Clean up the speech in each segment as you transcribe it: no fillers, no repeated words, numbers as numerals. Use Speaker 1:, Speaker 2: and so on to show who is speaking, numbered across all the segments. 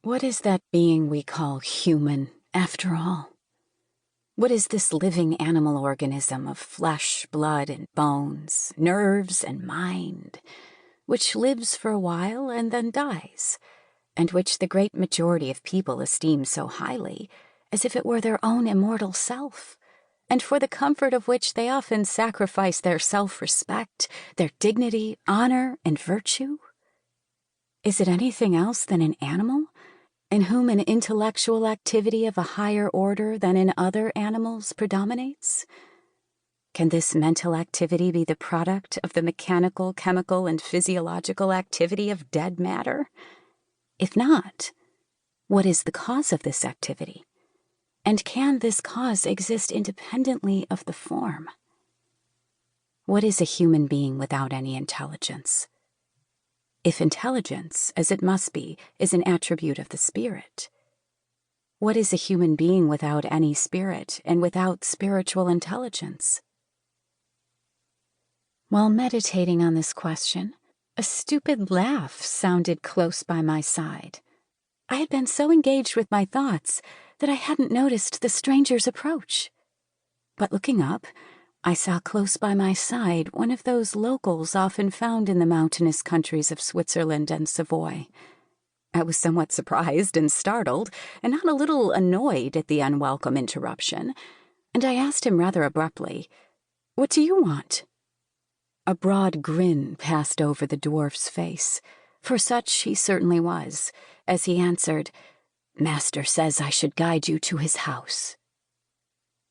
Speaker 1: What is that being we call human, after all? What is this living animal organism of flesh, blood, and bones, nerves, and mind, which lives for a while and then dies, and which the great majority of people esteem so highly, as if it were their own immortal self, and for the comfort of which they often sacrifice their self-respect, their dignity, honor, and virtue? Is it anything else than an animal, in whom an intellectual activity of a higher order than in other animals predominates? Can this mental activity be the product of the mechanical, chemical, and physiological activity of dead matter? If not, what is the cause of this activity? And can this cause exist independently of the form? What is a human being without any intelligence? If intelligence, as it must be, is an attribute of the spirit, what is a human being without any spirit and without spiritual intelligence? While meditating on this question, a stupid laugh sounded close by my side. I had been so engaged with my thoughts that I hadn't noticed the stranger's approach. But looking up, I saw close by my side one of those locals often found in the mountainous countries of Switzerland and Savoy. I was somewhat surprised and startled, and not a little annoyed at the unwelcome interruption, and I asked him rather abruptly, "What do you want?" A broad grin passed over the dwarf's face, for such he certainly was, as he answered, "Master says I should guide you to his house."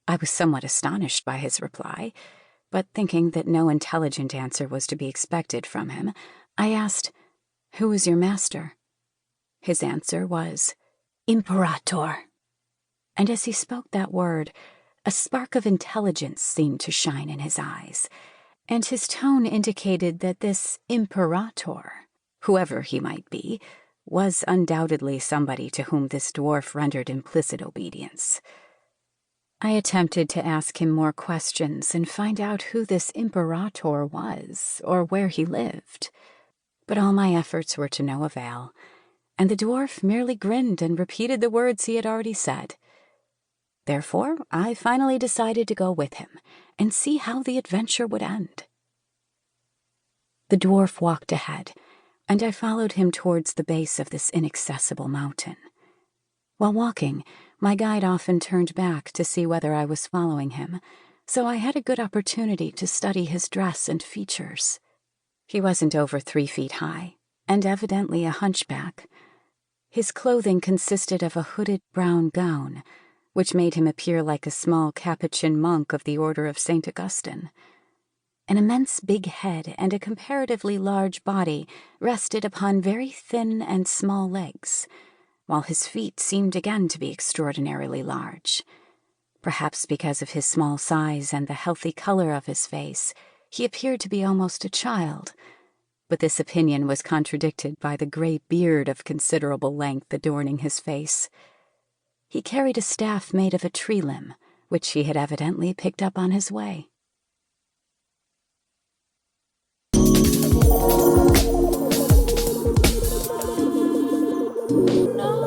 Speaker 1: I was somewhat astonished by his reply, but thinking that no intelligent answer was to be expected from him, I asked, "Who is your master?" His answer was, "Imperator." And as he spoke that word, a spark of intelligence seemed to shine in his eyes, and his tone indicated that this Imperator, whoever he might be, was undoubtedly somebody to whom this dwarf rendered implicit obedience. I attempted to ask him more questions and find out who this Imperator was or where he lived, but all my efforts were to no avail, and the dwarf merely grinned and repeated the words he had already said. Therefore, I finally decided to go with him and see how the adventure would end. The dwarf walked ahead, and I followed him towards the base of this inaccessible mountain. While walking, my guide often turned back to see whether I was following him, so I had a good opportunity to study his dress and features. He wasn't over 3 feet high, and evidently a hunchback. His clothing consisted of a hooded brown gown, which made him appear like a small Capuchin monk of the order of St. Augustine. An immense big head and a comparatively large body rested upon very thin and small legs, while his feet seemed again to be extraordinarily large. Perhaps because of his small size and the healthy color of his face, he appeared to be almost a child, but this opinion was contradicted by the gray beard of considerable length adorning his face. He carried a staff made of a tree limb, which he had evidently picked up on his way. No.